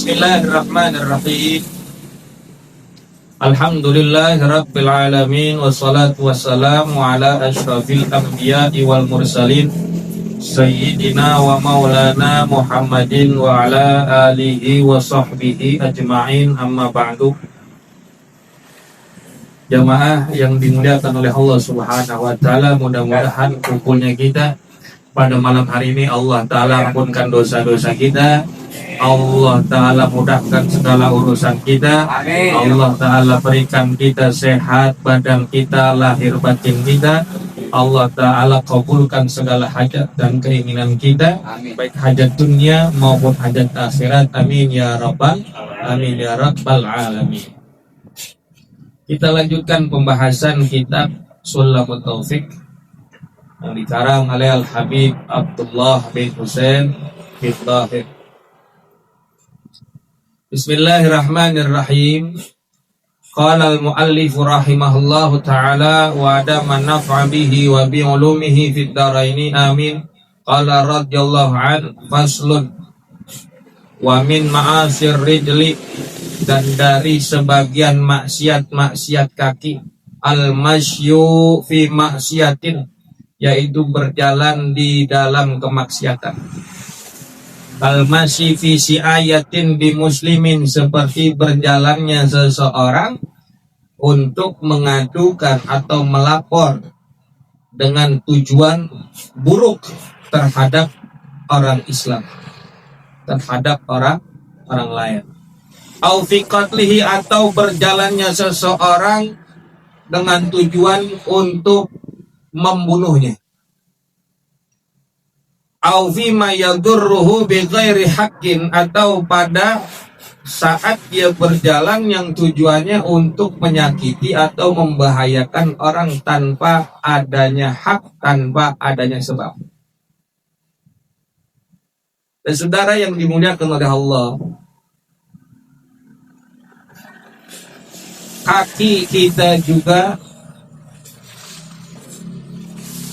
Bismillahirrahmanirrahim. Alhamdulillahirabbil alamin wassalatu wassalamu ala asyrafil anbiya'i wal mursalin sayyidina wa maulana Muhammadin wa ala alihi wa sahbihi ajma'in, amma ba'du. Jamaah yang dimuliakan oleh Allah Subhanahu wa taala, mudah-mudahan kumpulnya kita pada malam hari ini Allah taala ampunkan dosa-dosa kita. Allah Ta'ala mudahkan segala urusan kita. Amin. Allah Ta'ala berikan kita sehat badan kita, lahir batin kita. Allah Ta'ala kabulkan segala hajat dan keinginan kita. Amin. Baik hajat dunia maupun hajat akhirat. Amin ya Rabbal Alamin. Kita lanjutkan pembahasan kitab Sulamut Taufik yang dikarang oleh Al-Habib Abdullah bin Husain bin Tahir. Bismillahirrahmanirrahim. Qala al-muallif rahimahullahu ta'ala wa adama naf'a bihi wa bi ulumihi fid dharaini amin. Qala radhiyallahu an faslun wa min ma'asir rijli, dan dari sebagian maksiat kaki, al-masyu fi maksiatin, yaitu berjalan di dalam kemaksiatan. Al-masyi fi si'ayatin bi muslimin, seperti berjalannya seseorang untuk mengadukan atau melapor dengan tujuan buruk terhadap orang Islam, terhadap orang lain. Au fi qatlihi, atau berjalannya seseorang dengan tujuan untuk membunuhnya. Au fima yadurruhu bighairi haqqin, atau pada saat dia berjalan yang tujuannya untuk menyakiti atau membahayakan orang tanpa adanya hak, tanpa adanya sebab. Dan saudara yang dimuliakan oleh Allah, kaki kita juga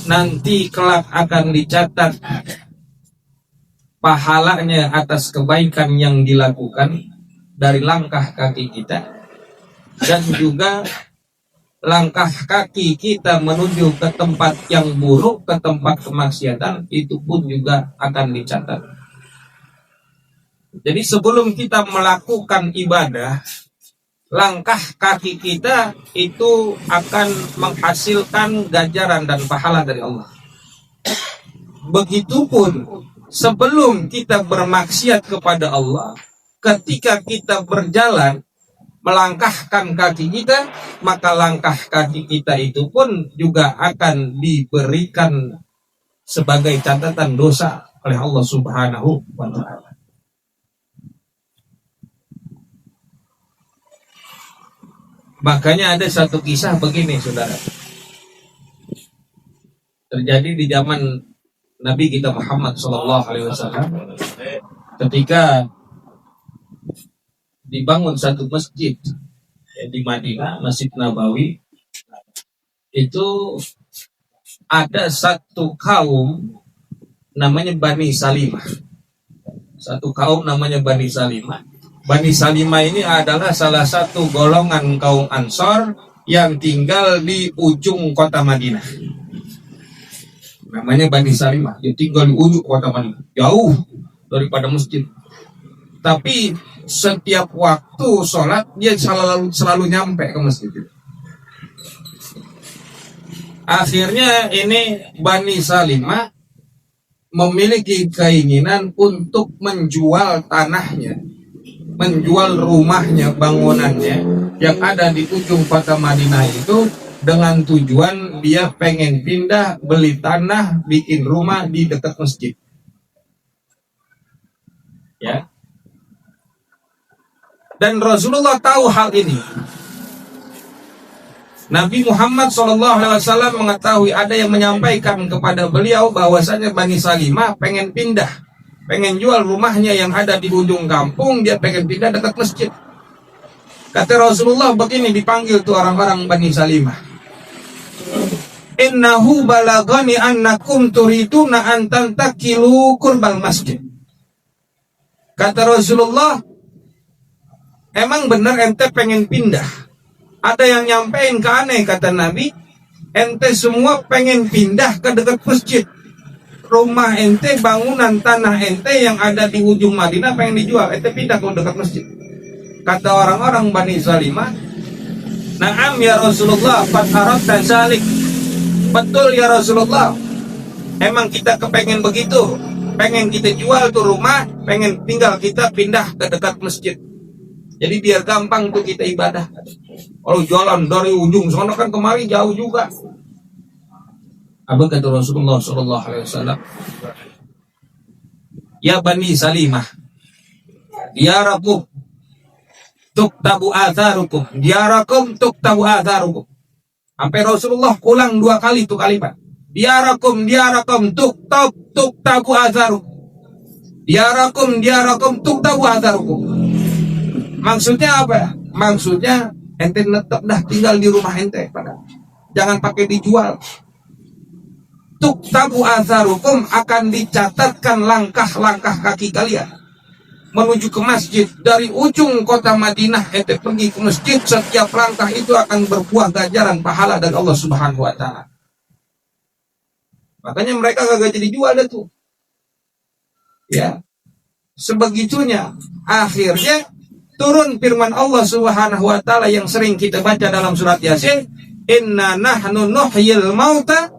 nanti kelak akan dicatat pahalanya atas kebaikan yang dilakukan dari langkah kaki kita, dan juga langkah kaki kita menuju ke tempat yang buruk, ke tempat kemaksiatan, itu pun juga akan dicatat. Jadi sebelum kita melakukan ibadah, langkah kaki kita itu akan menghasilkan ganjaran dan pahala dari Allah. Begitupun sebelum kita bermaksiat kepada Allah, ketika kita berjalan melangkahkan kaki kita, maka langkah kaki kita itu pun juga akan diberikan sebagai catatan dosa oleh Allah Subhanahu wa ta'ala. Makanya ada satu kisah begini, saudara. Terjadi di zaman Nabi kita Muhammad SAW, ketika dibangun satu masjid di Madinah, Masjid Nabawi, itu ada satu kaum namanya Bani Salimah. Satu kaum namanya Bani Salimah. Bani Salimah ini adalah salah satu golongan kaum Ansor yang tinggal di ujung kota Madinah. Namanya Bani Salimah. Dia tinggal di ujung kota Madinah, jauh daripada masjid. Tapi setiap waktu sholat dia selalu nyampe ke masjid. Akhirnya ini Bani Salimah memiliki keinginan untuk menjual tanahnya, menjual rumahnya, bangunannya yang ada di ujung kota Madinah itu, dengan tujuan dia pengen pindah, beli tanah, bikin rumah di dekat masjid. Ya. Dan Rasulullah tahu hal ini. Nabi Muhammad SAW mengetahui, ada yang menyampaikan kepada beliau bahwasanya Bani Salimah pengen pindah, pengen jual rumahnya yang ada di ujung kampung, dia pengen pindah dekat masjid. Kata Rasulullah begini, dipanggil tuh orang-orang Bani Salimah. Innahu balagani annakum turiduna an tantakilu qurbal masjid. Kata Rasulullah, emang benar ente pengen pindah? Ada yang nyampein ke aneh, kata Nabi, ente semua pengen pindah ke dekat masjid. Rumah ente, bangunan tanah ente yang ada di ujung Madinah pengen dijual, ente pindah ke dekat masjid. Kata orang-orang Bani Salimah, "Na'am ya Rasulullah, qad aradna salik." Betul ya Rasulullah, emang kita kepengen begitu, pengen kita jual tuh rumah, pengen tinggal kita pindah ke dekat masjid. Jadi biar gampang tuh kita ibadah. Kalau jalan dari ujung sana kan kemari jauh juga. Apa kata Rasulullah Sallallahu Alaihi Wasallam? Ya Bani Salimah, diyarakum tuktabu atharukum, diyarakum tuktabu atharukum. Sampai Rasulullah ulang 2 kali tuh kalimat. Diyarakum tuktabu atharukum. Diyarakum tuktabu atharukum. Maksudnya apa? Maksudnya ente tetap dah tinggal di rumah ente, jangan pakai dijual. Tuktabu atharukum, akan dicatatkan langkah-langkah kaki kalian menuju ke masjid. Dari ujung kota Madinah ente pergi ke masjid, setiap langkah itu akan berbuah ganjaran pahala dari Allah Subhanahu wa taala. Makanya mereka kagak jadi jual dah tuh. Ya. Sebegitunya akhirnya turun firman Allah Subhanahu wa taala yang sering kita baca dalam surat Yasin, "Inna nahnu nuhyil mauta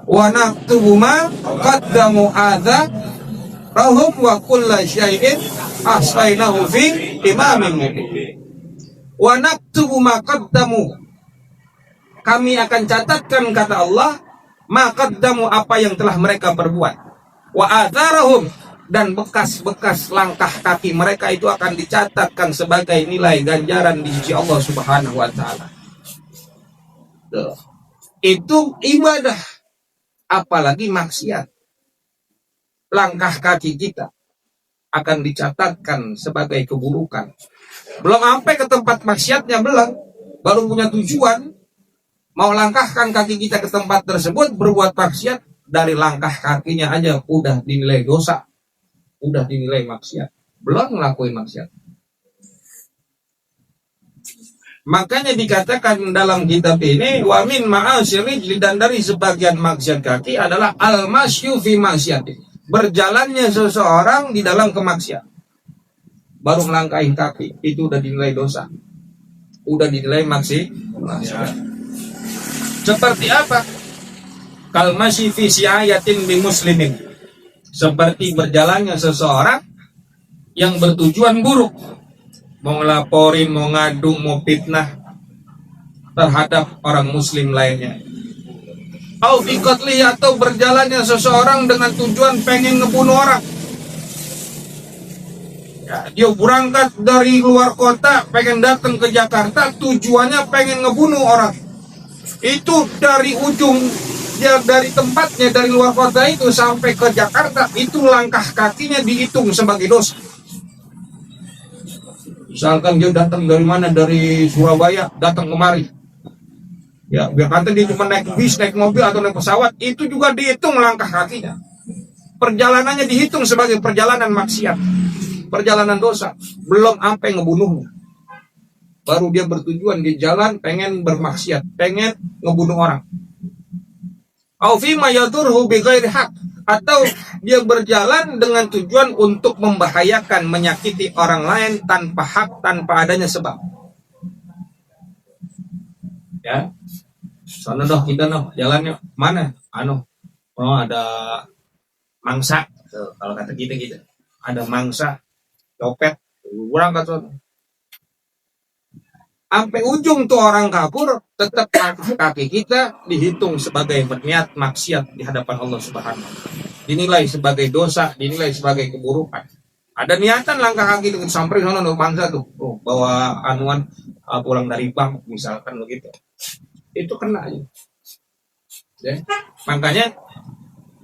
wa naktubu ma qaddamu adzarahum wa kulla syai'in ahsaynahu fi imamin mubin." Wa naktubu ma qaddamu, kami akan catatkan, kata Allah, ma qaddamu, apa yang telah mereka perbuat, wa adzarahum, dan bekas-bekas langkah kaki mereka itu akan dicatatkan sebagai nilai ganjaran di sisi Allah Subhanahu wa taala. Itu ibadah. Apalagi maksiat, langkah kaki kita akan dicatatkan sebagai keburukan. Belum sampai ke tempat maksiatnya, belum, baru punya tujuan mau langkahkan kaki kita ke tempat tersebut berbuat maksiat. Dari langkah kakinya aja udah dinilai dosa, udah dinilai maksiat, belum ngelakuin maksiat. Makanya dikatakan dalam kitab ini, wa min ma'asyir rijli, dan dari sebagian maksiat kaki adalah al-masyu fi maksiati, berjalannya seseorang di dalam kemaksiat. Baru melangkahin kaki itu udah dinilai dosa, udah dinilai maksiat. Seperti apa? Kal masyi fi si'ayatin bi muslimin, seperti berjalannya seseorang yang bertujuan buruk, mau ngelaporin, mau ngadu, mau fitnah terhadap orang muslim lainnya. Au biqatli, atau berjalannya seseorang dengan tujuan pengen ngebunuh orang. Ya, dia berangkat dari luar kota pengen datang ke Jakarta, tujuannya pengen ngebunuh orang. Itu dari ujung, dia dari tempatnya dari luar kota itu sampai ke Jakarta, itu langkah kakinya dihitung sebagai dosa. Misalkan dia datang dari mana, dari Surabaya datang kemari, ya biar kata dia cuma naik bis, naik mobil atau naik pesawat, itu juga dihitung langkah kakinya. Perjalanannya dihitung sebagai perjalanan maksiat, perjalanan dosa, belum sampai ngebunuhnya. Baru dia bertujuan di jalan pengen bermaksiat, pengen ngebunuh orang. Au fi ma yadurhu bi ghairi haq, atau dia berjalan dengan tujuan untuk membahayakan, menyakiti orang lain tanpa hak, tanpa adanya sebab. Ya, sono doh kita noh, jalannya mana? Oh ada mangsa, tuh, kalau kata kita gitu, ada mangsa, copet, berangkat sono. Sampai ujung tuh orang kabur, tetap kaki kita dihitung sebagai berniat maksiat di hadapan Allah Subhanahu wa taala. Dinilai sebagai dosa, dinilai sebagai keburukan. Ada niatan langkah kaki itu sampai sana untuk bangsa tuh, bawa anuan pulang dari bank misalkan begitu. Itu kena aja. Ya. Makanya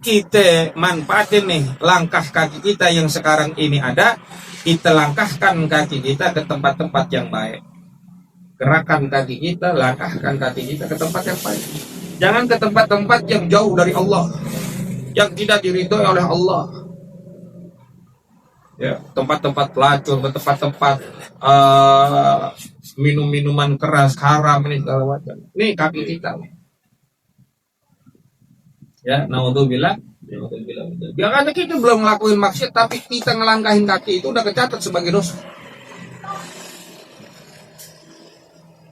kita manfaatin nih langkah kaki kita yang sekarang ini ada, kita langkahkan kaki kita ke tempat-tempat yang baik. Gerakan kaki kita, langkahkan kaki kita ke tempat yang baik. Jangan ke tempat-tempat yang jauh dari Allah, yang tidak diridhoi oleh Allah. ya, tempat-tempat pelacur, tempat-tempat minum-minuman keras, haram ini segala macam. Ini kaki kita. Ya, naudzubillah. Biarkan kita belum ngelakuin maksiat, tapi kita ngelangkahin kaki itu udah kecatat sebagai dosa.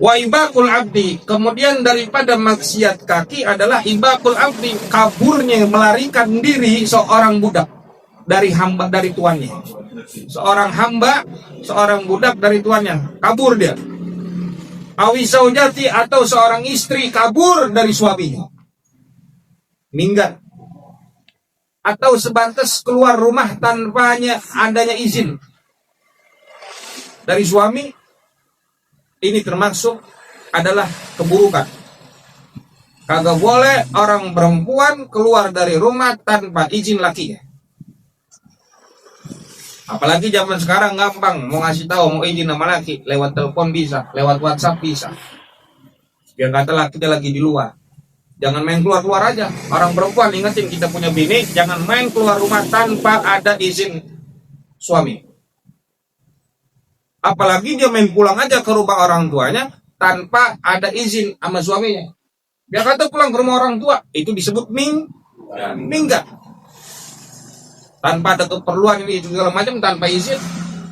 Wa ibakul abdi, kemudian daripada maksiat kaki adalah ibakul abdi, kaburnya, melarikan diri seorang budak dari hamba, dari tuannya. Seorang hamba, seorang budak dari tuannya, kabur dia. Awi zaujati, atau seorang istri kabur dari suaminya, minggat. Atau sebatas keluar rumah tanpa adanya izin dari suami, ini termasuk adalah keburukan. Kagak boleh orang perempuan keluar dari rumah tanpa izin lakinya. Apalagi zaman sekarang gampang, mau ngasih tahu, mau izin sama laki, lewat telepon bisa, lewat WhatsApp bisa. Biar kata laki kita lagi di luar. Jangan main keluar-keluar aja. Orang perempuan, ingetin, kita punya bini, jangan main keluar rumah tanpa ada izin suami. Apalagi dia main pulang aja ke rumah orang tuanya tanpa ada izin sama suaminya. Dia kata pulang ke rumah orang tua, itu disebut minggat. Tanpa ada keperluan ini segala macam, tanpa izin,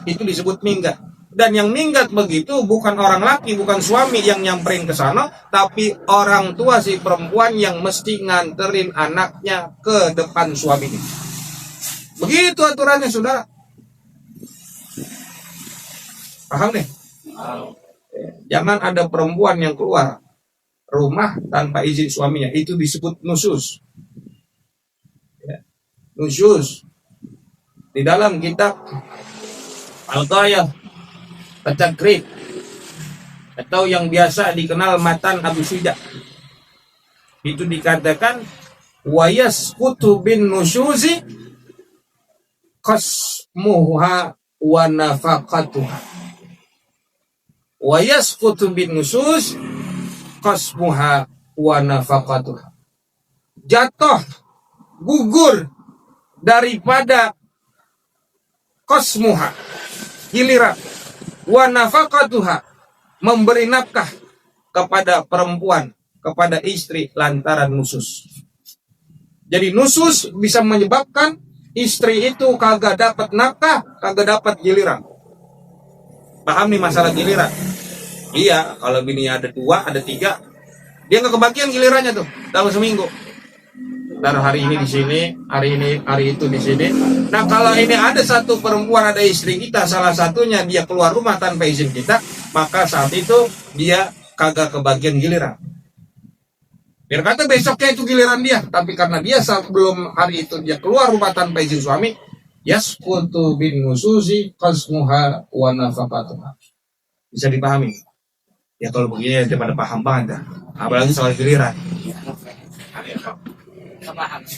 itu disebut minggat. Dan yang minggat begitu bukan orang laki, bukan suami yang nyamperin ke sana, tapi orang tua si perempuan yang mesti nganterin anaknya ke depan suaminya. Begitu aturannya, saudara. Paham nih? Jangan ada perempuan yang keluar rumah tanpa izin suaminya. Itu disebut nusyuz. Ya. Nusyuz. Di dalam kitab Al-Ghayah At-Takrib, atau yang biasa dikenal Matan Abu Syuja, itu dikatakan wa yasqutu bin nusyuzi qasmuha wa nafaqatuha. Wa yasqutu bin nusyuz qasmuha wa nafaqatuha. Jatuh, gugur daripada qasmuha, giliran, wa nafaqatuha, memberi nafkah kepada perempuan, kepada istri lantaran nusus. Jadi nusus bisa menyebabkan istri itu kagak dapat nafkah, kagak dapat giliran. Paham nih masalah giliran? Iya, kalau bininya ada 2, ada 3, dia nggak kebagian gilirannya tuh dalam seminggu. Taruh hari ini di sini, hari itu di sini. Nah, kalau ini ada satu perempuan, ada istri kita, salah satunya dia keluar rumah tanpa izin kita, maka saat itu dia kagak kebagian giliran. Biar kata besoknya itu giliran dia, tapi karena dia sebelum hari itu dia keluar rumah tanpa izin suami, yasqutu bin nusuzi qasmuha wa nafaqatuha. Bisa dipahami? Ya kalau begini daripada paham banget dah. Apalagi soal giliran.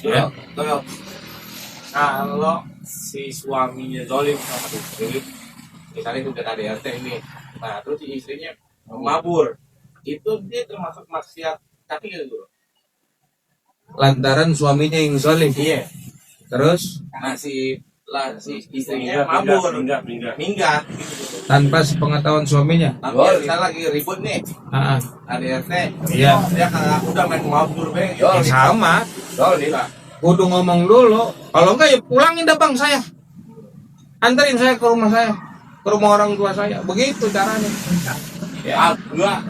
Ya. Kalau si suaminya zolim sama istri, misalnya itu udah ada RT ini, nah terus si istrinya mabur, itu dia termasuk maksiat kaki gitu. Lantaran suaminya yang zolim. Iya. Terus Nah si istrinya mabur, minggat gitu. tanpa sepengetahuan suaminya. Tapi misalnya lagi ribut nih, ada RT, Iya. dia kagak udah main mabur be, Ya sama. zolim. Kudu ngomong dulu. Kalau enggak ya pulangin dah bang saya. Anterin saya ke rumah saya, ke rumah orang tua saya. Begitu caranya. Ya enggak.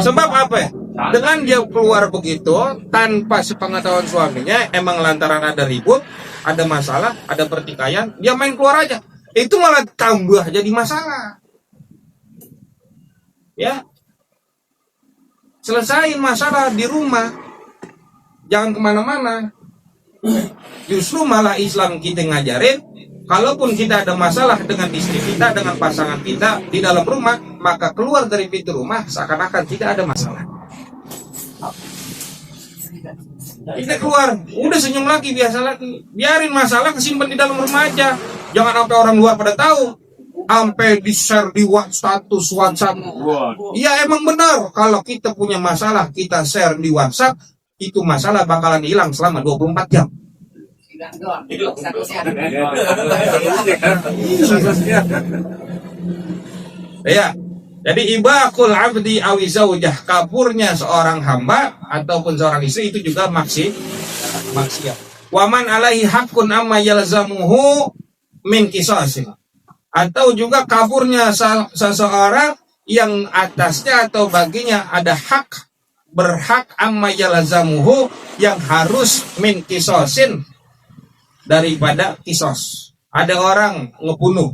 Sebab apa ya? Dengan dia keluar begitu tanpa sepengetahuan suaminya, emang lantaran ada ribut, ada masalah, ada pertikaian, dia main keluar aja. Itu malah tambah jadi masalah. Ya. Selesain masalah di rumah. Jangan kemana-mana. Justru malah Islam kita ngajarin, kalaupun kita ada masalah dengan istri kita, dengan pasangan kita di dalam rumah, maka keluar dari pintu rumah seakan-akan tidak ada masalah. Kita keluar, udah senyum lagi, biasa lagi. Biarin masalah kesimpan di dalam rumah aja. Jangan sampai orang luar pada tahu, sampai di-share di status WhatsApp. Iya emang benar, kalau kita punya masalah, kita share di WhatsApp, itu masalah bakalan hilang selama 24 jam. Ya. Jadi ibaqul abdi awi zaujah, kaburnya seorang hamba ataupun seorang istri itu juga maksiat. Waman alaihi hakun amma yalzamuhu min qisasin. Atau juga kaburnya seseorang yang atasnya atau baginya ada berhak amma yalzamuhu yang harus min qisasin daripada kisos. Ada orang ngebunuh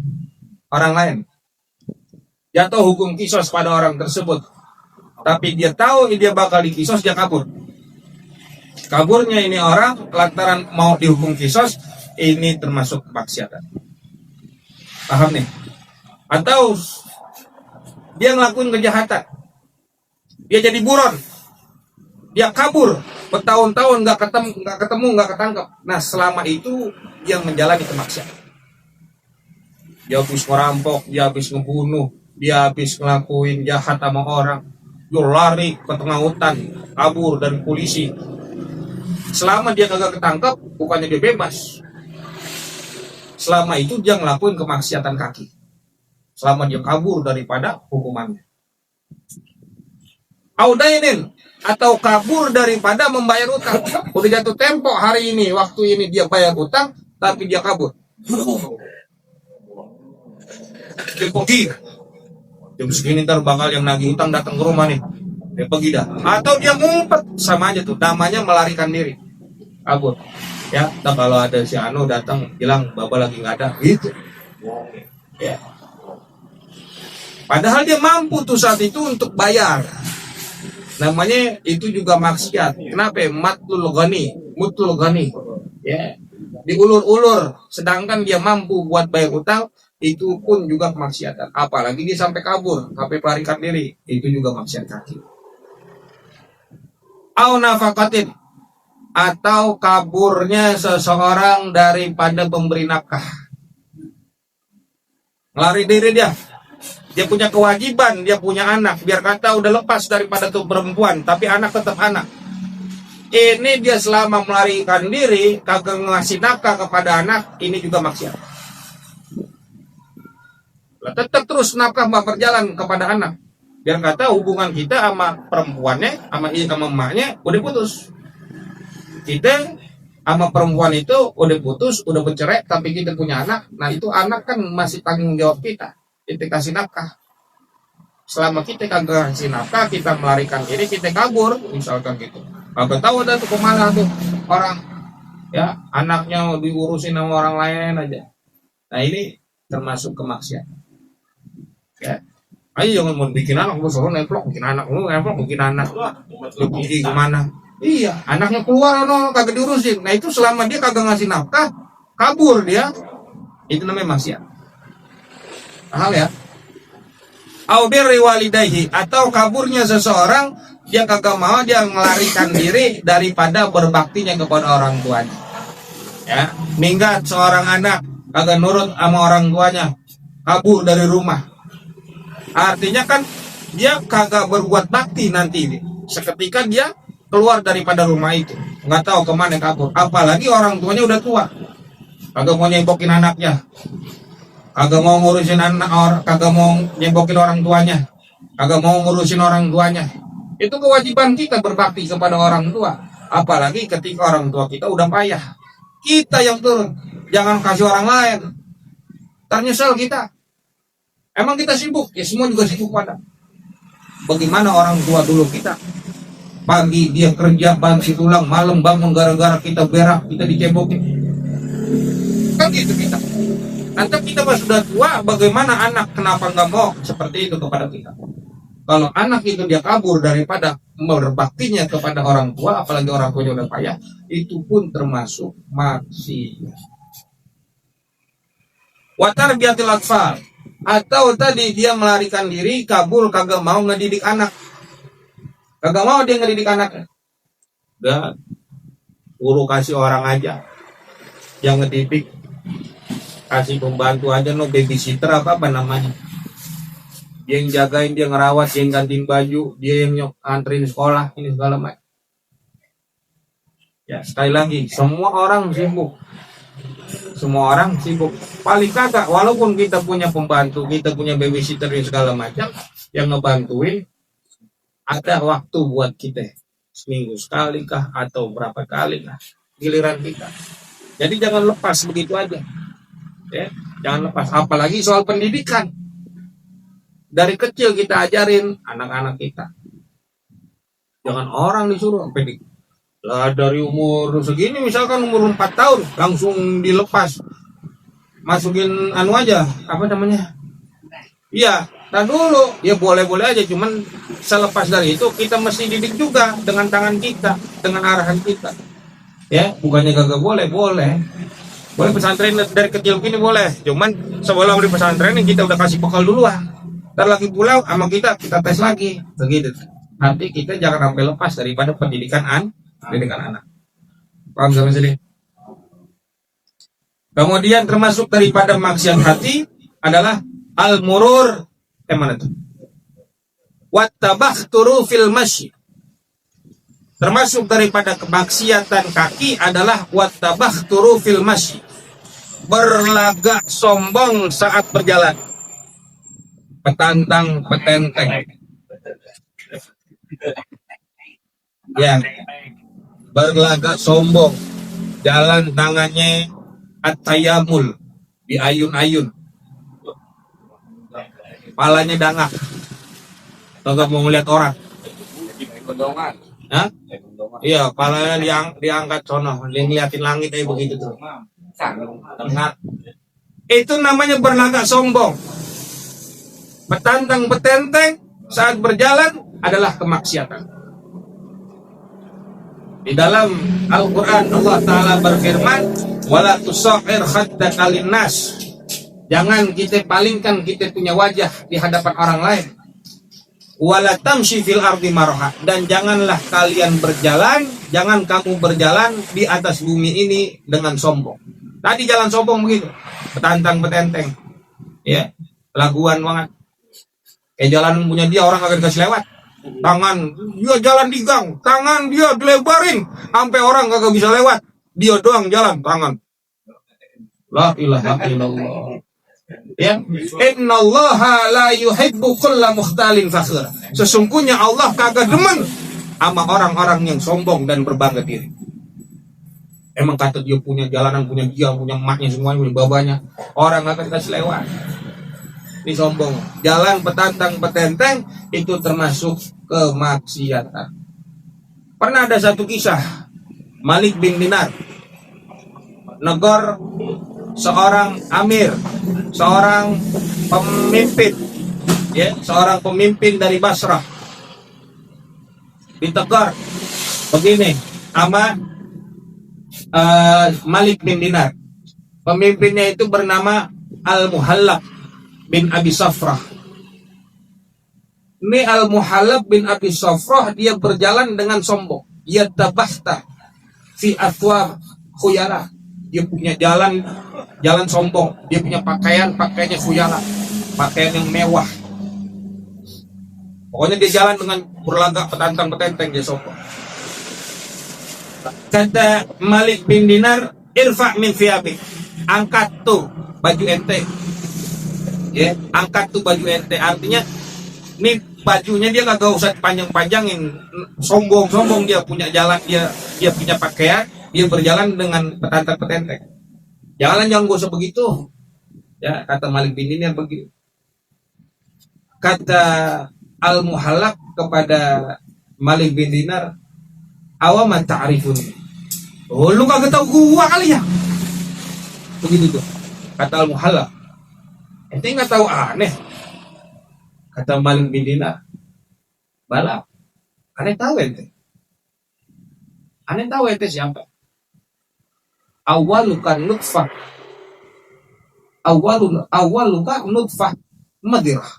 orang lain, jatuh hukum kisos pada orang tersebut, tapi dia tahu dia bakal dikisos, dia kabur. Kaburnya ini orang lantaran mau dihukum kisos, ini termasuk kemaksiatan. Paham nih? Atau dia ngelakuin kejahatan, dia jadi buron, dia kabur bertahun-tahun nggak ketemu, nggak ketangkep. Nah selama itu dia menjalani kemaksiatan. Dia habis merampok, dia habis ngebunuh, dia habis ngelakuin jahat sama orang, dia lari ke tengah hutan, kabur dari polisi. Selama dia kagak ketangkep, bukannya dia bebas. Selama itu dia ngelakuin kemaksiatan kaki. Selama dia kabur daripada hukumannya. Audainin, atau kabur daripada membayar utang. Udah jatuh tempo hari ini, waktu ini dia bayar utang, tapi dia kabur. Dia pergi. Jam segini ntar bakal yang nagih utang datang ke rumah nih. Dia pergi dah. Atau dia ngumpet, sama aja tuh. Namanya melarikan diri, kabur. Ya, tak kalau ada si Anu datang bilang bapak lagi nggak ada, gitu. Ya. Padahal dia mampu tuh saat itu untuk bayar. Namanya itu juga maksiat. Kenapa? Mutul gani. Ya. Diulur-ulur. Sedangkan dia mampu buat bayar utang, itu pun juga kemaksiatan. Apalagi dia sampai kabur, sampai pelarikan diri, itu juga maksiat kaki. Au nafakatin, atau kaburnya seseorang daripada pemberi nafkah. Lari diri dia. Dia punya kewajiban, dia punya anak. Biar kata udah lepas daripada tuh perempuan, tapi anak tetap anak. Ini dia selama melarikan diri, kagak ngasih nafkah kepada anak, ini juga maksiat. Tetap terus nafkah berjalan kepada anak. Biar kata hubungan kita sama perempuannya, sama emaknya udah putus. Kita sama perempuan itu udah putus, udah bercerai, tapi kita punya anak. Nah itu anak kan masih tanggung jawab kita. Kita kasih nafkah. Selama kita kagak kasih nafkah, kita melarikan diri, kita kabur, misalkan gitu. Kagak tahu ada tuh kemana tuh orang, ya anaknya diurusin sama orang lain aja. Nah ini termasuk kemaksiatan. Ya, ayo jangan mau bikin anak lu suruh nemplok, bikin anak lu lu pergi kemana? Iya, anaknya keluar kagak diurusin. Nah itu selama dia kagak ngasih nafkah, kabur dia, itu namanya maksiat. Hal ya. Au birri walidayhi, atau kaburnya seseorang dia kagak mau, dia melarikan diri daripada berbaktinya kepada orang tuanya. Ya, minggat seorang anak kagak nurut sama orang tuanya, kabur dari rumah. Artinya kan dia kagak berbuat bakti nanti. Seketika dia keluar daripada rumah itu, nggak tahu kemana kabur. Apalagi orang tuanya udah tua, kagak mau nyempokin anaknya, kagak mau ngurusin anak, kagak mau nyempokin orang tuanya, kagak mau ngurusin orang tuanya. Itu kewajiban kita berbakti kepada orang tua. Apalagi ketika orang tua kita udah payah, kita yang turun. Jangan kasih orang lain, ternyesal kita. Emang kita sibuk? Ya semua juga sibuk pada. Bagaimana orang tua dulu kita? Pagi dia kerja, bansi tulang, malam bangun gara-gara kita berak, kita dicebokin. Kan gitu kita. Nanti kita pas sudah tua, bagaimana anak kenapa nggak mau seperti itu kepada kita? Kalau anak itu dia kabur daripada berbaktinya kepada orang tua, apalagi orang tuanya udah payah, itu pun termasuk maksiat. Wa tarbiyatil atfal, atau tadi dia melarikan diri, kabur, kagak mau ngedidik anak. Kagak mau dia ngedidik anaknya. Udah, guru kasih orang aja yang ngedidik, kasih pembantu aja, babysitter apa namanya. Dia yang jagain, dia ngerawat, dia yang gantiin baju, dia yang anterin sekolah, ini segala macam. Ya, sekali lagi, semua orang sibuk. Semua orang sibuk. Paling kagak, walaupun kita punya pembantu, kita punya babysitter dan segala macam yang ngebantuin, ada waktu buat kita. Seminggu sekali kah atau berapa kali kah giliran kita. Jadi jangan lepas begitu aja. Ya, jangan lepas. Apalagi soal pendidikan. Dari kecil kita ajarin anak-anak kita. Jangan orang disuruh sampai lah dari umur segini, misalkan umur 4 tahun langsung dilepas masukin anu aja, apa namanya, iya, tak dulu ya, boleh-boleh aja, cuman selepas dari itu kita mesti didik juga dengan tangan kita, dengan arahan kita, ya, bukannya kagak boleh pesantren dari kecil gini boleh, cuman sebelum di pesantren ini kita udah kasih bekal duluan, ntar lagi pulang sama kita tes lagi, begitu. Nanti kita jangan sampai lepas daripada pendidikan anak. Paham sampai sini? Kemudian termasuk daripada maksiat hati adalah al-murur, mana tuh? Wattabakhturu fil masyi. Termasuk daripada kemaksiatan kaki adalah wattabakhturu fil masyi. Berlagak sombong saat berjalan. Petantang petenteng. Ya, berlagak sombong, jalan tangannya at-tayammul, diayun-ayun, palanya dangak, kagak mau ngeliat orang. Hah? Iya, palanya diangkat sono, dia ngeliatin langit aja begitu tuh. Tengah. Itu namanya berlagak sombong. Petantang petenteng saat berjalan adalah kemaksiatan. Di dalam Al-Quran Allah Ta'ala berfirman, wala tusakhir khaddaka linnas. Jangan kita palingkan kita punya wajah di hadapan orang lain. Wala tamshi fil ardi marha. Dan janganlah kalian berjalan, jangan kamu berjalan di atas bumi ini dengan sombong. Tadi jalan sombong begitu, petantang petenteng, ya, laguan banget. Jalan punya dia orang akan kasih lewat. Tangan dia jalan di gang, tangan dia dilebarin sampai orang kagak bisa lewat, dia doang jalan tangan. La ilaha illallah. Ya, innallaha la yuhibbu kulla mukhtalin fakhir. Sesungguhnya Allah kagak demen sama orang-orang yang sombong dan berbangga diri. Emang kata dia punya jalanan, punya dia, punya emaknya, semuanya, punya babanya, orang akan kasih lewat. Ini sombong. Jalan petantang petenteng itu termasuk kemaksiatan. Pernah ada satu kisah, Malik bin Dinar negor seorang amir, seorang pemimpin, ya, seorang pemimpin dari Basrah, ditegur begini sama Malik bin Dinar. Pemimpinnya itu bernama Al-Muhallab bin Abi Safrah. Ini Al-Muhallab bin Abi Safrah, dia berjalan dengan sombong. Yatabahta fi athwab khuyala. Dia punya jalan sombong. Dia punya pakaiannya khuyala, pakaian yang mewah. Pokoknya dia jalan dengan berlagak petantang petenteng, dia sombong. Kata Malik bin Dinar, irfa min thiyabik. Angkat tuh baju ente. Ya, angkat tuh baju ente, artinya nih bajunya dia kagak usah panjang-panjangin, sombong dia punya jalan, dia punya pakaian, dia berjalan dengan petantang petenteng. Jangan gak usah begitu. Ya, kata Malik bin Dinar begitu. Kata Al-Muhallab kepada Malik bin Dinar, awama ta'rifun. Oh, lu kagak tahu gua kali ya. Begitu tuh. Kata Al-Muhallab. Ente nggak tahu aneh, kata Malik bin Dinar. Balap, aneh tahu ente siapa? Awaluka nutfah madirah,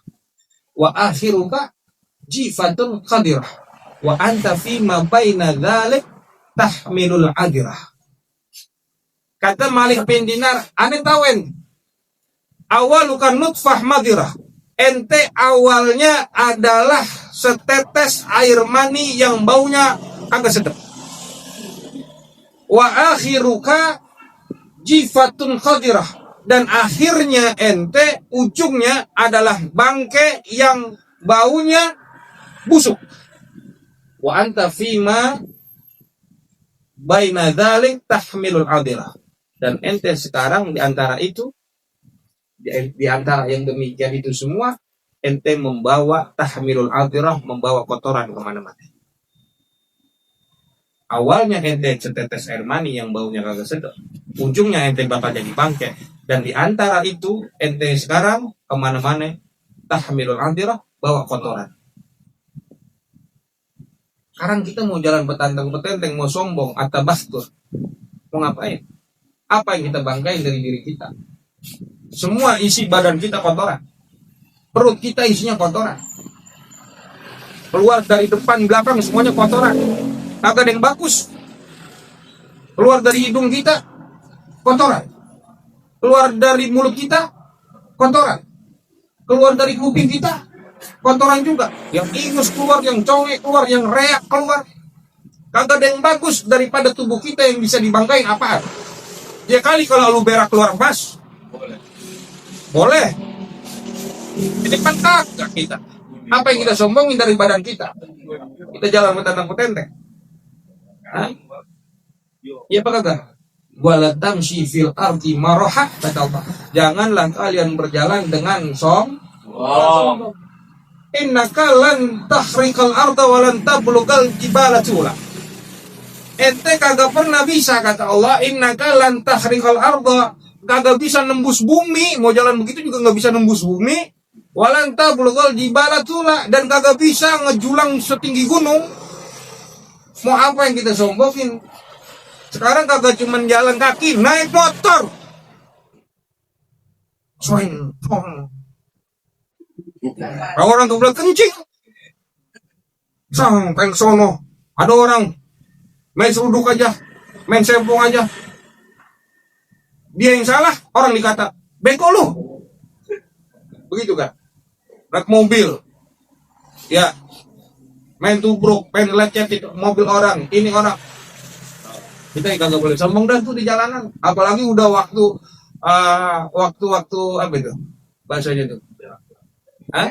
wa akhiruka jifatun qadirah, wa anta fima baina dzalik tahmilul adirah. Kata Malik bin Dinar, aneh tahu ente. Awalukan nutfah madirah. Ente awalnya adalah setetes air mani yang baunya agak sedap. wa akhiruka jifatun khadirah, dan akhirnya ente ujungnya adalah bangke yang baunya busuk. Wa anta fima baina dzalik tahmilul adirah, dan ente sekarang di antara itu, di antara yang demikian itu semua, ente membawa tahmilul adirah, membawa kotoran kemana-mana. Awalnya ente setetes air mani yang baunya kagak sedap, ujungnya ente bakal jadi bangke, dan di antara itu ente sekarang kemana-mana tahmilul adirah, bawa kotoran. Sekarang kita mau jalan betantang betenteng, mau sombong atau bastur, mau ngapain? Apa yang kita banggain dari diri kita? Semua isi badan kita kotoran, perut kita isinya kotoran, keluar dari depan belakang semuanya kotoran, kagak ada yang bagus. Keluar dari hidung kita kotoran, keluar dari mulut kita kotoran, keluar dari kuping kita kotoran juga. Yang ingus keluar, yang congek keluar, yang reak keluar. Kagak ada yang bagus daripada tubuh kita yang bisa dibanggain apaan. Ya kali kalau lu berak keluar emas, boleh. Ini kan kagak kita. Apa yang kita sombongin dari badan kita? Kita jalan betantang betenteng. Hah? Ya apa kagak? Wala tamshi fil ardi maraha, kata Allah. Janganlah kalian berjalan dengan sombong. Innaka lan tahrikal arda wa lan tablugal jibala tula. Ente kagak pernah bisa, kata Allah, innaka lan tahrikal arda, kagak bisa nembus bumi, mau jalan begitu juga nggak bisa nembus bumi. Wa lan tablugal jibala tula, dan kagak bisa ngejulang setinggi gunung. Mau apa yang kita sombongin? Sekarang kagak cuman jalan kaki, naik motor. Swing, orang kebelah kencing, sampai sono ada orang main seruduk aja, main sempong aja, dia yang salah, orang dikata beko lu, begitu kan? Naik mobil, ya, main tubruk, main lecet itu mobil orang, ini orang, kita nggak boleh sombong dah tuh di jalanan, apalagi udah waktu apa itu bahasanya tuh? Hah?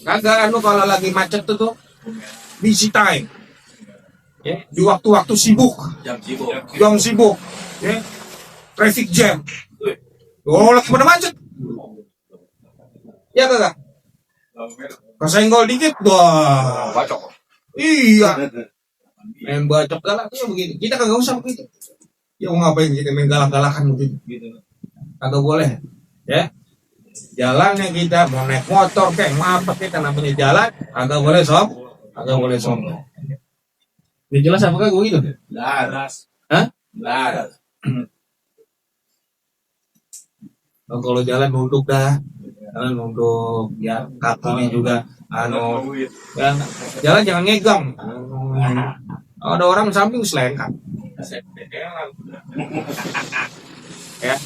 Kagak kalau lagi macet tuh busy time. Ya, di waktu-waktu sibuk. Jam sibuk. Ya. Traffic jam. Oh, lagi pada macet. Ya kagak? Kesenggol dikit, wah. Bacok. Iya. Main bacok galaknya begitu. Kita kagak usah begitu. Ya mau ngapain kita main galak-galakan begitu. Kagak boleh. Ya. Jalannya kita mau naik motor kayak mau apa kita namanya jalan, agak boleh sombong. Ini jelas apa kagak gitu? Jelas. Hah? Jelas. Kalau jalan nunduk dah, jalan nunduk, ya kakinya juga, ya, jalan jangan ngegang. Ada orang samping selengkat. Ya,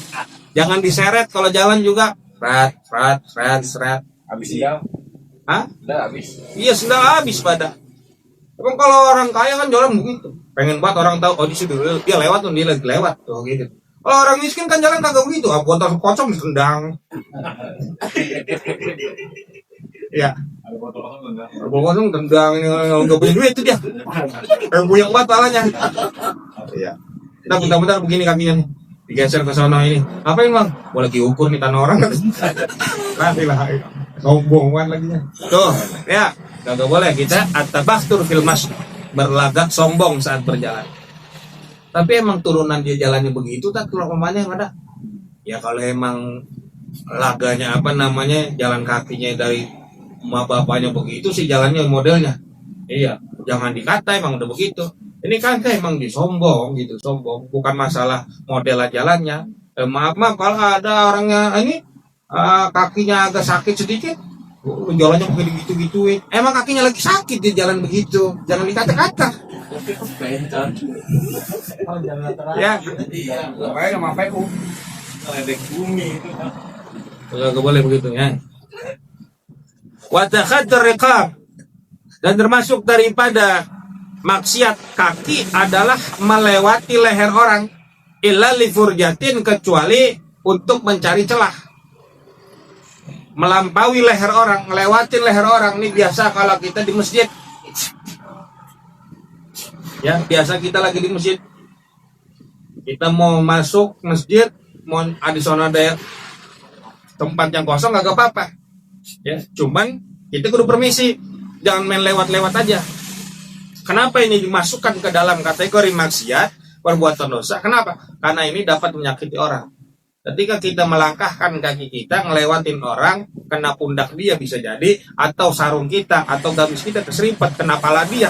jangan diseret kalau jalan juga. Seret. Habis siang. Hah? Udah habis. Iya, sudah habis pada. Emang kalau orang kaya kan jalan begitu. Pengen banget orang tahu, oh di situ dia lewat tuh, dia lagi lewat tuh gitu. Kalau orang miskin kan jalan kagak begitu, potong ditendang. Ya. Potong tendang, ini nggak punya duit itu dia. Yang banget palanya. Iya. Nah, bentar-bentar begini kakinya nih. Digeser ke sana ini. Apain bang? Mau lagi ukur nih tanah orang. Nanti lah. Sombong banget lagi. Tuh, ya. Kagak boleh kita at-tabahtur fil masy, berlagak sombong saat berjalan. Tapi emang turunan dia jalannya begitu, tak keluar pemainnya yang ada. Ya kalau emang laganya apa namanya, jalan kakinya dari emak bapaknya begitu sih jalannya modelnya. Iya, jangan dikata emang udah begitu. Ini kan emang disombong gitu, sombong. Bukan masalah model jalannya. Maaf kalau ada orangnya ini kakinya agak sakit sedikit, jalannya begini gitu-gituin. Emang kakinya lagi sakit dia jalan begitu. Jangan dikata-kata. Ya, ngapain bumi. Enggak boleh begitu ya. Wa takhaddur riqab, dan termasuk daripada maksiat kaki adalah melewati leher orang, illa li furjatin, kecuali untuk mencari celah. Melampaui leher orang, ngelewatin leher orang. Ini biasa kalau kita di masjid. Ya, biasa kita lagi di masjid. Kita mau masuk masjid, mau ada zona ada tempat yang kosong gak apa-apa. Ya, cuman kita kudu permisi, jangan main lewat-lewat aja. Kenapa ini dimasukkan ke dalam kategori maksiat, perbuatan dosa? Kenapa? Karena ini dapat menyakiti orang. Ketika kita melangkahkan kaki kita, ngelewatin orang, kena pundak dia bisa jadi, atau sarung kita, atau gamis kita keserimpet, kena pala dia.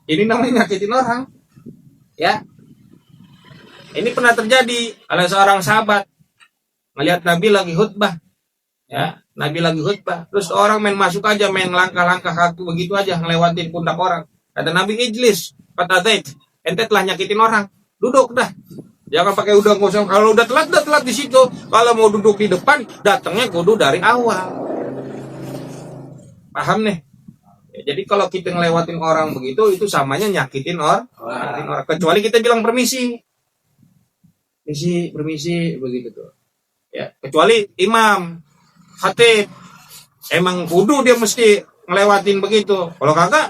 Ini namanya nyakitin orang. Ya. Ini pernah terjadi. Ada seorang sahabat melihat Nabi lagi khutbah. Ya, Nabi lagi khutbah. Terus orang main masuk aja, main langkah-langkah kaki begitu aja, ngelewatin pundak orang. Kata Nabi, ijlis, fatadait. Ente telah nyakitin orang. Duduk dah. Jangan pakai udah kosong. Kalau udah telat di situ. Kalau mau duduk di depan, datangnya kudu dari awal. Paham nih? Ya, jadi kalau kita ngelewatin orang begitu, itu samanya nyakitin orang. Kecuali kita bilang permisi, permisi begitu tuh. Ya, kecuali imam, khatib, emang kudu dia mesti ngelewatin begitu. Kalau kagak,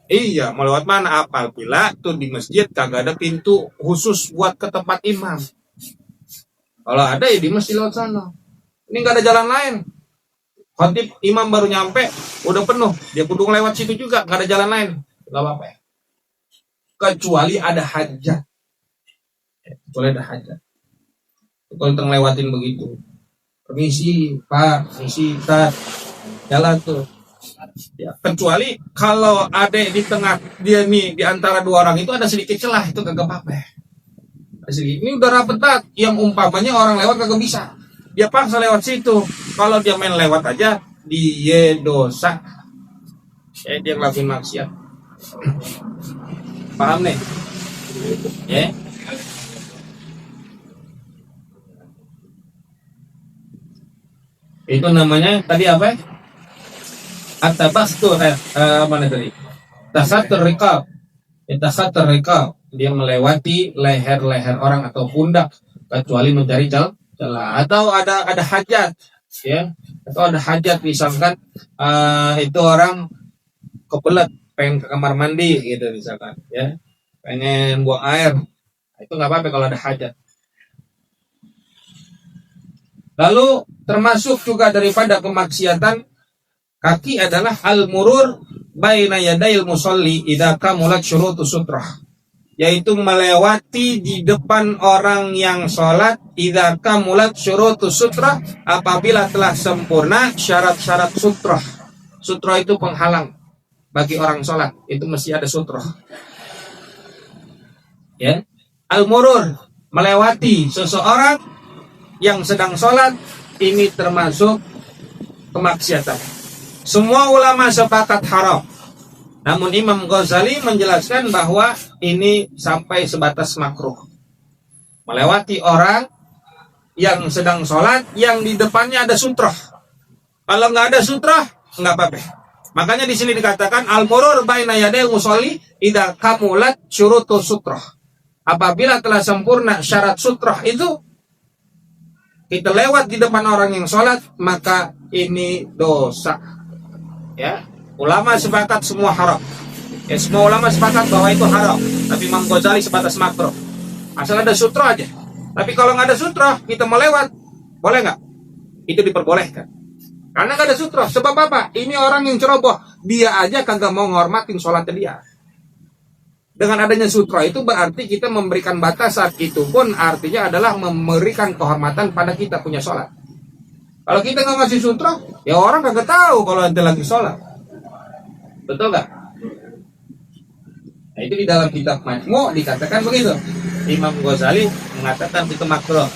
iya mau lewat mana? Apabila tuh di masjid kagak ada pintu khusus buat ke tempat imam. Kalau ada ya di masjid lewat sana. Ini nggak ada jalan lain. Khatib imam baru nyampe, udah penuh. Dia kudu ngelewat situ juga, nggak ada jalan lain. Nggak apa-apa ya. Kecuali ada hajat. Kecuali ada hajat. Kalau kita ngelewatin begitu, permisi Pak, permisi Tat, jalan tuh. Ya, kecuali kalau ada di tengah dia nih, di antara dua orang itu ada sedikit celah, itu kagak apa-apa. Ini udah rapet banget, yang umpamanya orang lewat kagak bisa. Dia paksa lewat situ. Kalau dia main lewat aja, dia dosa. Dia ngelakuin maksiat. Paham nih? Ya. Itu namanya tadi apa? At-tabastu mana tadi? Takhatur riqab. Takhatur riqab. Dia melewati leher-leher orang atau pundak kecuali mencari celah. Atau ada hajat, ya. Atau ada hajat, misalkan itu orang kebelet pengen ke kamar mandi gitu misalkan, ya. Pengen buang air. Itu nggak apa-apa kalau ada hajat. Lalu termasuk juga daripada kemaksiatan kaki adalah al-murur baina yadayil musalli idza kamulat syurutus sutrah, yaitu melewati di depan orang yang sholat idza kamulat syurutus sutrah, apabila telah sempurna syarat-syarat sutrah. Sutrah itu penghalang bagi orang sholat, itu mesti ada sutrah. Ya, al-murur, melewati seseorang yang sedang sholat, ini termasuk kemaksiatan. Semua ulama sepakat haram. Namun Imam Ghazali menjelaskan bahwa ini sampai sebatas makruh. Melewati orang yang sedang sholat, yang di depannya ada sutrah. Kalau nggak ada sutrah, nggak apa-apa. Makanya di sini dikatakan al-murur baina yadayil musolli idza kamulat syurutus sutrah. Apabila telah sempurna syarat sutrah itu, kita lewat di depan orang yang sholat, maka ini dosa. Ya, ulama sepakat semua haram. Ya, semua ulama sepakat bahwa itu haram. Tapi Imam Ghazali sebatas makruh. Asal ada sutra aja. Tapi kalau nggak ada sutra, kita melewat, boleh nggak? Itu diperbolehkan. Karena nggak ada sutra. Sebab apa? Ini orang yang ceroboh. Dia aja kagak mau ngormatin sholatnya dia. Dengan adanya sutra itu berarti kita memberikan batasan, itu pun artinya adalah memberikan kehormatan pada kita punya sholat. Kalau kita nggak ngasih sutra, ya orang kagak tahu kalau ente lagi sholat. Betul nggak? Nah, itu di dalam kitab Majmu' dikatakan begitu. Imam Ghazali mengatakan itu makruh.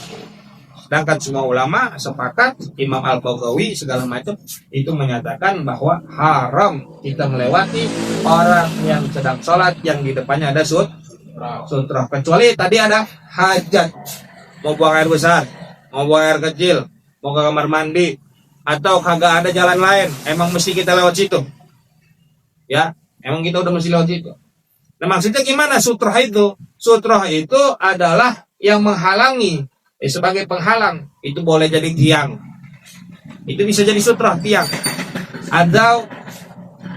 Sedangkan semua ulama sepakat, Imam Al-Baghawi segala macam itu menyatakan bahwa haram kita melewati orang yang sedang sholat yang di depannya ada sutra. Kecuali tadi ada hajat, mau buang air besar, mau buang air kecil, mau ke kamar mandi, atau kagak ada jalan lain, emang mesti kita lewat situ. Ya, Emang kita udah mesti lewat situ. Nah maksudnya gimana sutroh itu? Sutroh itu adalah yang menghalangi, sebagai penghalang. Itu boleh jadi tiang. Itu bisa jadi sutroh, tiang. Atau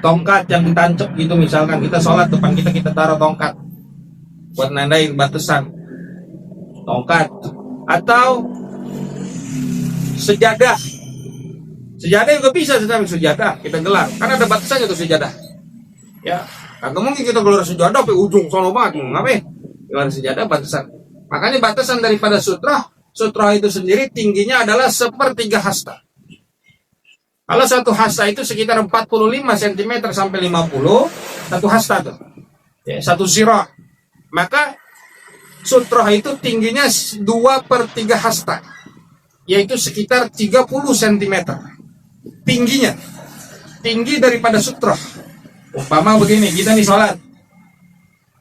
tongkat yang ditancap gitu, misalkan kita sholat depan kita taruh tongkat buat nandain batasan. Tongkat. Atau sejadah. Sejadah juga bisa, sejadah kita gelar. Kan ada batasannya tuh sejadah. Ya, kagak mungkin kita gelar sejadah sampai ujung sono banget. Ngapain? Gelar sejadah batasan. Makanya batasan daripada sutroh itu sendiri tingginya adalah 1/3 hasta. Kalau satu hasta itu sekitar 45 cm sampai 50, satu hasta tuh. Ya, satu sirah. Maka sutroh itu tingginya 2/3 hasta. Yaitu sekitar 30 cm. Tingginya. Tinggi daripada sutroh. Umpama begini, kita nih sholat.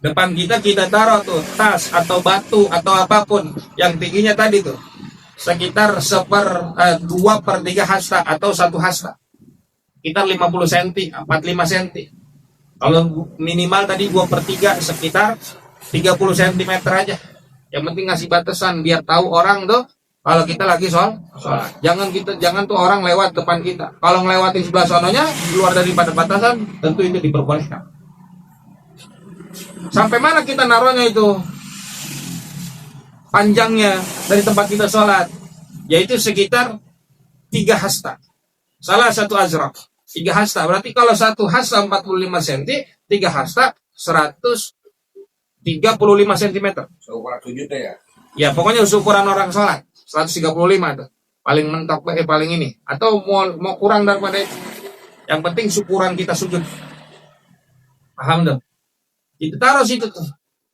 Depan kita taruh tuh tas atau batu atau apapun yang tingginya tadi tuh sekitar 2/3 hasta atau 1 hasta, sekitar 50 cm, 45 cm. Kalau minimal tadi 2/3 sekitar 30 cm aja. Yang penting ngasih batasan biar tahu orang tuh kalau kita lagi sholat. Jangan tuh orang lewat depan kita. Kalau ngelewatin sebelah sononya di luar daripada batasan, tentu itu diperbolehkan. Sampai mana kita naruhnya itu? Panjangnya dari tempat kita sholat, yaitu sekitar 3 hasta. Salah satu azraq 3 hasta. Berarti kalau 1 hasta 45 cm, 3 hasta 135 cm. Seukuran sujud ya. Ya pokoknya ukuran orang sholat 135 tuh. Paling mentok, paling ini. Atau mau kurang daripada itu. Yang penting syukuran kita sujud. Paham dong? Kita taruh situ tuh.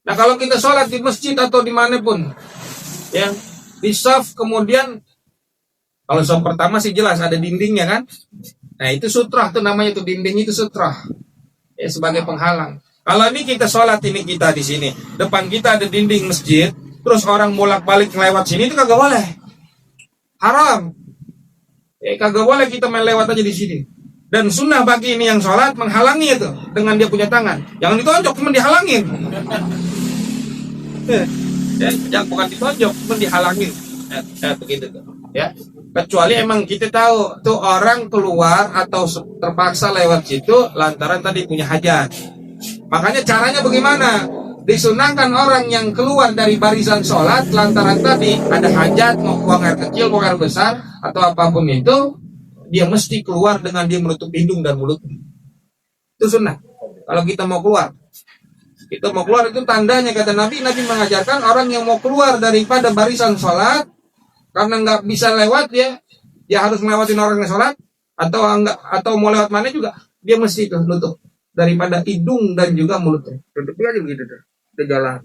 Nah kalau kita sholat di masjid atau dimanapun, ya di shaf, kemudian kalau shaf pertama sih jelas ada dindingnya kan. Nah itu sutrah tuh namanya tuh, dinding itu sutrah. Ya sebagai penghalang. Kalau ini kita sholat, ini kita di sini, depan kita ada dinding masjid, terus orang bolak-balik lewat sini itu kagak boleh. Haram. Kagak boleh kita main lewat aja di sini. Dan sunnah bagi ini yang sholat menghalangi itu dengan dia punya tangan. Jangan ditonjok, cuma dihalangin. Jangan bukan ditonjok, cuma dihalangin. Begitu tuh. Ya. Kecuali emang kita tahu tuh orang keluar atau terpaksa lewat situ lantaran tadi punya hajat. Makanya caranya bagaimana? Disunahkan orang yang keluar dari barisan sholat lantaran tadi ada hajat, mau buang air kecil, buang air besar, atau apapun itu, dia mesti keluar dengan dia menutup hidung dan mulut. Itu sunnah. Kalau kita mau keluar itu tandanya, kata Nabi mengajarkan orang yang mau keluar daripada barisan sholat karena nggak bisa lewat dia harus melewatin orang yang sholat, atau mau lewat mana juga dia mesti itu nutup daripada hidung dan juga mulutnya. Tutupnya aja begitu tuh. Udah jalan.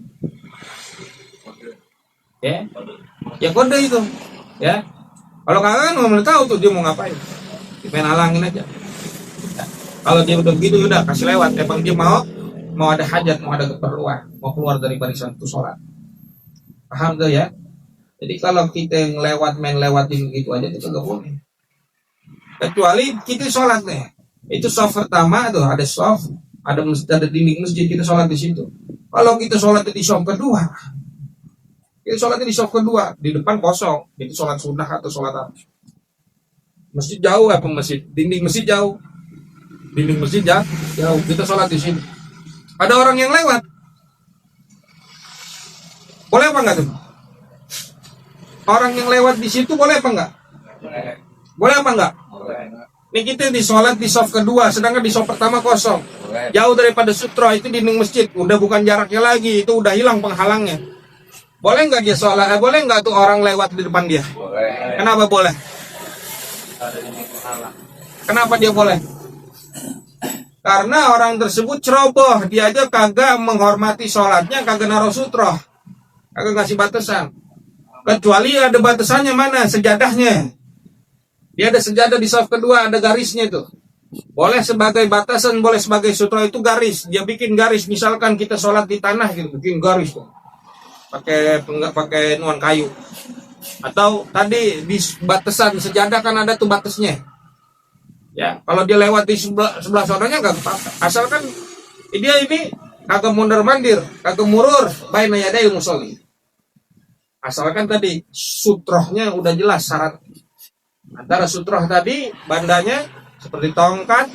Ya kode itu. Ya. Kalau kagak nggak mau tahu tuh dia mau ngapain. Main halangin aja. Ya. Kalau dia udah begitu udah kasih lewat. Emang dia mau ada hajat, mau ada keperluan, mau keluar dari barisan itu sholat. Paham tuh ya? Jadi kalau kita yang main lewatin gitu aja itu nggak boleh. Kecuali kita sholat nih. Itu shaf pertama tuh ada shaf, ada dinding masjid, kita sholat di situ. Kalau kita sholat di shaf kedua, di depan kosong, itu sholat sunnah atau sholat apa? Masjid jauh apa masjid? Dinding masjid jauh, jauh. Kita sholat di sini. Ada orang yang lewat, boleh apa enggak tuh? Orang yang lewat di situ boleh apa enggak? Boleh apa enggak? Ini kita di sholat di shaf kedua, sedangkan di shaf pertama kosong. Jauh daripada sutra, itu dinding masjid. Udah bukan jaraknya lagi, itu udah hilang penghalangnya. Boleh nggak dia sholat? Boleh nggak tuh orang lewat di depan dia? Boleh. Kenapa boleh? Kenapa dia boleh? Karena orang tersebut ceroboh, dia aja kagak menghormati sholatnya, kagak naruh sutra, kagak ngasih batasan. Kecuali ada batasannya mana? Sejadahnya. Dia ada sejadah di shaf kedua, ada garisnya itu. Boleh sebagai batasan, boleh sebagai sutra, itu garis. Dia bikin garis, misalkan kita sholat di tanah gitu, bikin garis tuh. Pakai nuan kayu. Atau tadi di batasan sejadah kan ada tuh batasnya. Ya, kalau dia lewat di sebelah sononya enggak apa-apa. Asalkan Dia ini kagak mundur mandir, kagak murur, baina yadayil musolli. Asalkan tadi sutrohnya udah jelas syarat. Antara sutroh tadi bandanya seperti tongkat,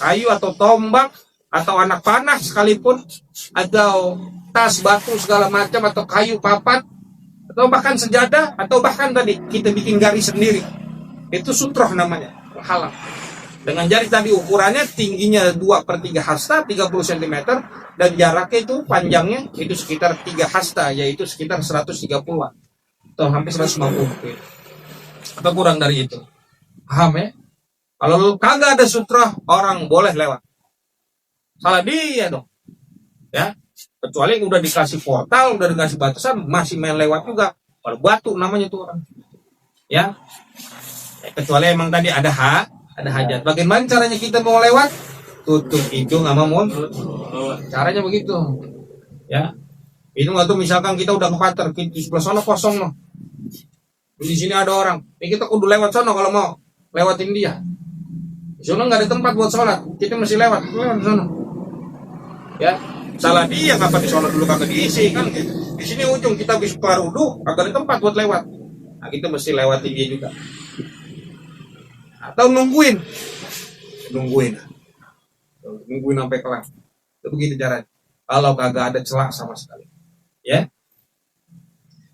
kayu atau tombak atau anak panah sekalipun, atau tas batu segala macam, atau kayu papat, atau bahkan sejadah, atau bahkan tadi kita bikin garis sendiri, itu sutroh namanya, halal. Dengan jari tadi ukurannya tingginya 2/3 hasta 30 cm, dan jaraknya itu panjangnya itu sekitar 3 hasta, yaitu sekitar 130-an atau hampir 150 atau kurang dari itu. Paham ya? Kalau kagak ada sutroh, orang boleh lewat. Salah dia dong. Ya, kecuali udah dikasih portal, udah dikasih batasan, masih main lewat juga. Kalau batu namanya tuh orang. Ya. Kecuali emang tadi ada hajat. Bagaimana caranya kita mau lewat? Tutup hidung sama mulut. Caranya begitu. Ya. Itu nggak tuh misalkan kita udah kepater, di sebelah sana kosong loh. Di sini ada orang. Kita kudu lewat sana kalau mau lewatin dia. Di sana nggak ada tempat buat sholat. Kita mesti lewat di sana. Ya, salah dia kapan di sana dulu kagak diisi kan gitu. Di sini ujung kita habis parudu, kagak ada tempat buat lewat. Nah, kita mesti lewatin dia juga. Atau nungguin sampai kelar. Itu begitu caranya. Kalau kagak ada celah sama sekali. Ya.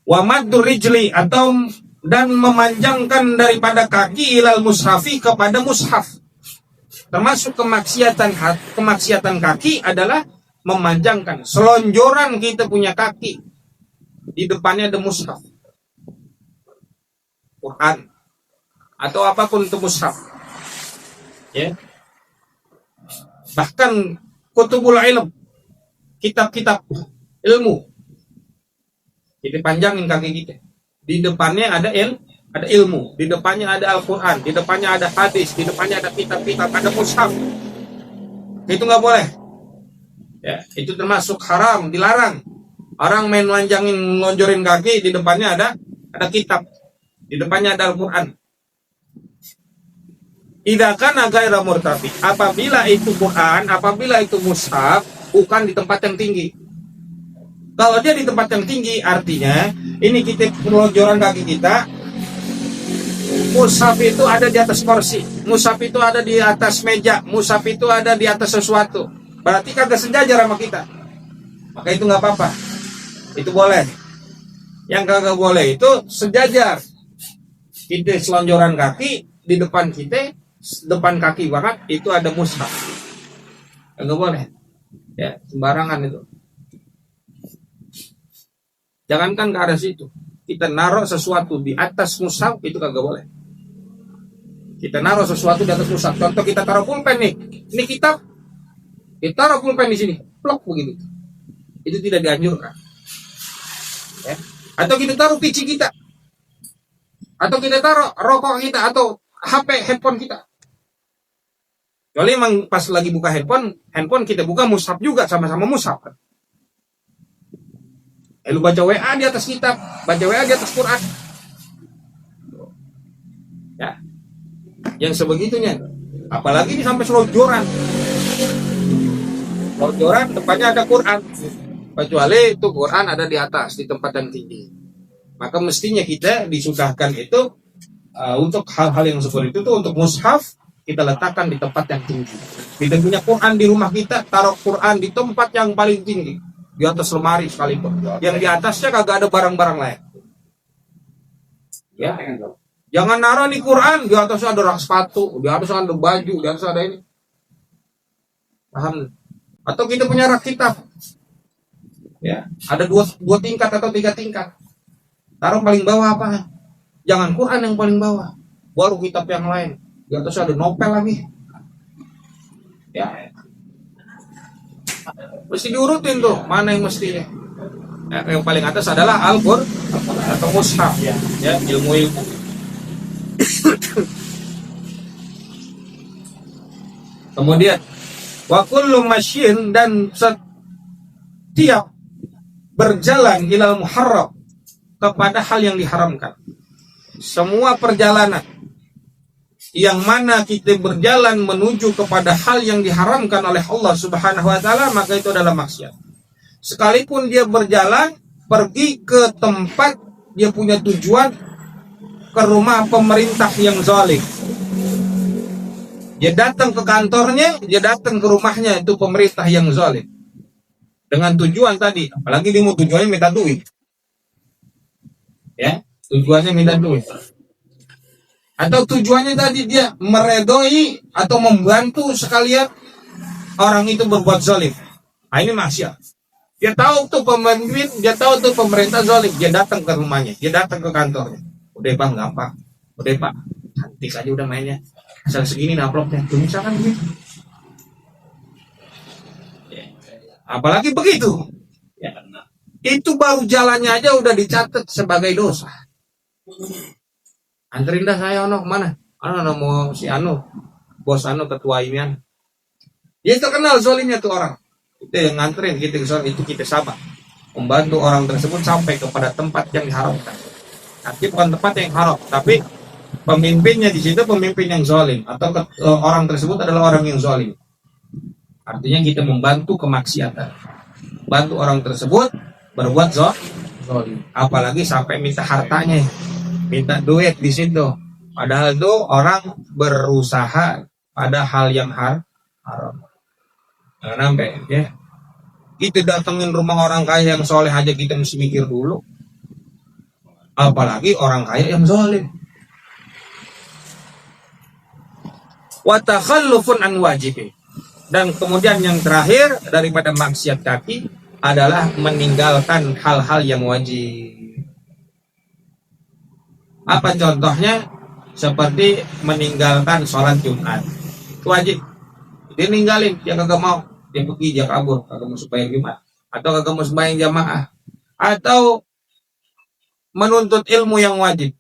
Wa maddur rijli, atau dan memanjangkan daripada kaki ilal mushafi, kepada mushaf. Termasuk kemaksiatan kaki adalah memanjangkan, selonjoran kita punya kaki, di depannya ada mushaf, Quran atau apapun itu mushaf. Ya. Bahkan kutubul ilm, kitab-kitab ilmu, kita panjangin kaki kita. Di depannya ada ilmu, di depannya ada Al-Quran, di depannya ada hadis, di depannya ada kitab-kitab, ada mushaf. Itu nggak boleh. Ya, itu termasuk haram, dilarang. Orang main lonjorin kaki, di depannya ada kitab, di depannya ada Al-Quran. Idza kana ghaira murtafi, apabila itu Quran, apabila itu mushaf, bukan di tempat yang tinggi. Kalau dia di tempat yang tinggi, artinya ini kita lonjoran kaki kita, mushaf itu ada di atas kursi, mushaf itu ada di atas meja, mushaf itu ada di atas sesuatu. Berarti kagak sejajar sama kita. Maka itu nggak apa-apa. Itu boleh. Yang kagak boleh itu sejajar. Kita selonjoran kaki, di depan kita, depan kaki banget, itu ada mushaf. Kagak boleh. Ya, sembarangan itu. Jangankan ke arah situ. Kita naruh sesuatu di atas mushaf, itu kagak boleh. Kita naruh sesuatu di atas mushaf. Contoh kita taruh pulpen nih. Ini kitab. Kita taruh pulpen di sini. Plok begitu. Itu tidak dianjurkan. Ya. Atau kita taruh PC kita. Atau kita taruh rokok kita. Atau handphone kita. Kecuali emang pas lagi buka handphone kita buka mushaf juga, sama-sama mushaf. Lu baca WA di atas kitab, baca WA di atas Quran. Ya. Yang sebegitunya. Apalagi ini sampai selonjoran. Selonjoran depannya ada Quran. Kecuali itu Quran ada di atas, di tempat yang tinggi. Maka mestinya kita disudahkan itu untuk hal-hal yang seperti itu tuh, untuk mushaf kita letakkan di tempat yang tinggi. Kita punya Quran di rumah kita, taruh Quran di tempat yang paling tinggi, di atas lemari sekalipun. Yang di atasnya kagak ada barang-barang lain. Ya, jangan naruh nih Quran di atasnya ada rak sepatu, di atasnya ada baju, di atasnya ada ini. Paham? Atau kita punya rak kitab. Ya, ada dua tingkat atau 3 tingkat. Taruh paling bawah apa? Jangan Quran yang paling bawah, baru kitab yang lain. Di atasnya ada novel lagi. Ya. Mesti diurutin tuh, mana yang mestinya. Ya, yang paling atas adalah Al-Qur'an atau mushaf, ya, ilmu-ilmu. Kemudian wa kullu masyin, dan setiap berjalan ilal muharram, kepada hal yang diharamkan. Semua perjalanan yang mana kita berjalan menuju kepada hal yang diharamkan oleh Allah Subhanahu wa taala, maka itu adalah maksiat. Sekalipun dia berjalan pergi ke tempat dia punya tujuan, ke rumah pemerintah yang zalim. Dia datang ke kantornya, dia datang ke rumahnya itu pemerintah yang zalim. Dengan tujuan tadi, apalagi dia mau tujuannya minta duit. Ya, tujuannya minta duit. Atau tujuannya tadi dia meredoi atau membantu sekalian orang itu berbuat zalim. Nah, ini maksiat. Dia tahu tuh pemimpin, dia tahu tuh pemerintah zalim, dia datang ke rumahnya, dia datang ke kantornya. Udah bang, gampang. Udah pak, cantik aja udah mainnya. Asal segini amplopnya, tuh misalkan begitu. Apalagi begitu. Ya, itu baru jalannya aja udah dicatat sebagai dosa. Anterin dah saya ono kemana? Ano mau si Anu, bos Anu ketua inian. Dia terkenal zolimnya tuh orang. Kita yang nganterin kita itu kita sabar membantu orang tersebut sampai kepada tempat yang diharapkan. Tapi bukan tempat yang haram, tapi pemimpinnya di situ pemimpin yang zolim atau orang tersebut adalah orang yang zolim. Artinya kita membantu kemaksiatan, bantu orang tersebut berbuat zolim. Apalagi sampai minta hartanya, minta duit di situ. Padahal itu orang berusaha pada hal yang haram. Jangan sampai ya. Kita datengin rumah orang kaya yang soleh aja kita mesti mikir dulu. Apalagi orang kaya yang zalim. Wa takhallufun an wajibi. Dan kemudian yang terakhir daripada maksiat kaki adalah meninggalkan hal-hal yang wajib. Apa contohnya? Seperti meninggalkan sholat Jumat. Itu wajib. Dia ninggalin, dia kagak mau. Dia pergi, dia kabur, kagak mau sembahyang Jumat. Atau kagak mau sembahyang jamaah. Atau menuntut ilmu yang wajib.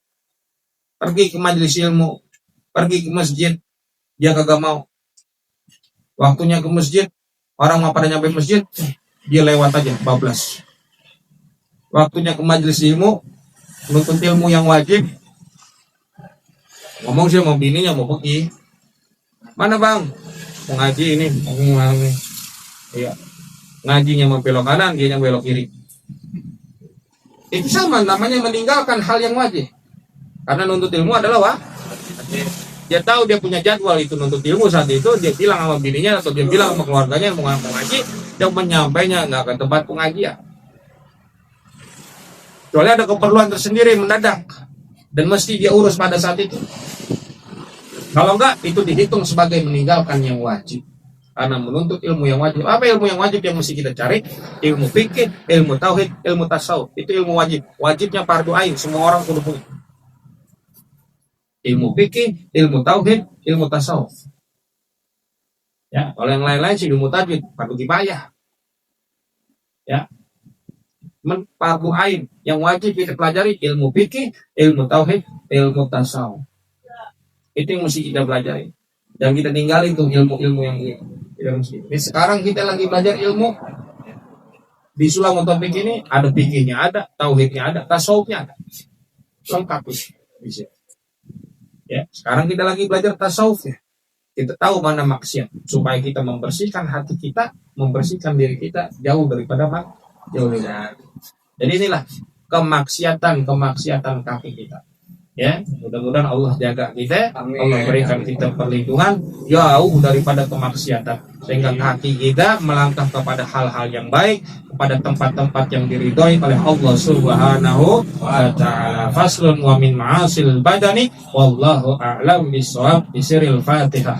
Pergi ke majelis ilmu, pergi ke masjid, dia kagak mau. Waktunya ke masjid, orang mau pada nyampe masjid, dia lewat aja, bablas. Waktunya ke majelis ilmu, menuntut ilmu yang wajib. Ngomong sih mau bininya mau pergi. Mana bang? Mau ngaji ini, mau iya. Ngajinya mau belok kanan, dia yang belok kiri. Itu sama namanya meninggalkan hal yang wajib. Karena nuntut ilmu adalah wajib. Dia tahu dia punya jadwal itu nuntut ilmu saat itu, dia bilang sama bininya atau dia bilang sama keluarganya mau ngaji, dia menyampainya nggak ke tempat pengajian. Soalnya ada keperluan tersendiri mendadak dan mesti dia urus pada saat itu. Kalau enggak, itu dihitung sebagai meninggalkan yang wajib. Karena menuntut ilmu yang wajib. Apa ilmu yang wajib yang mesti kita cari? Ilmu fikih, ilmu tauhid, ilmu tasawuf. Itu ilmu wajib. Wajibnya fardu ain, semua orang kudu punya. Ilmu fikih, ilmu tauhid, ilmu tasawuf. Ya, kalau yang lain-lain sih ilmu tajwid, fardu kifayah. Ya. Fardu ain yang wajib kita pelajari ilmu fikih, ilmu tauhid, ilmu tasawuf. Itu yang mesti kita pelajari. Dan kita tinggalin tuh ilmu-ilmu yang mesti. Sekarang kita lagi belajar ilmu di Sulam Topik ini ada fikihnya ada, tauhidnya ada, tasawufnya ada. Lengkap bisa. Ya, sekarang kita lagi belajar tasawuf ya. Kita tahu mana maksiat supaya kita membersihkan hati kita, membersihkan diri kita jauh daripada jauh dari. Jadi inilah kemaksiatan kaki kita. Ya, mudah-mudahan Allah jaga kita, amin. Allah berikan kita perlindungan jauh daripada kemaksiatan sehingga kaki kita melangkah kepada hal-hal yang baik, kepada tempat-tempat yang diridhoi oleh Allah Subhanahu wa taala. Faslun wa min ma'asil badani wallahu a'lam bissawab. Bisiril Fatihah.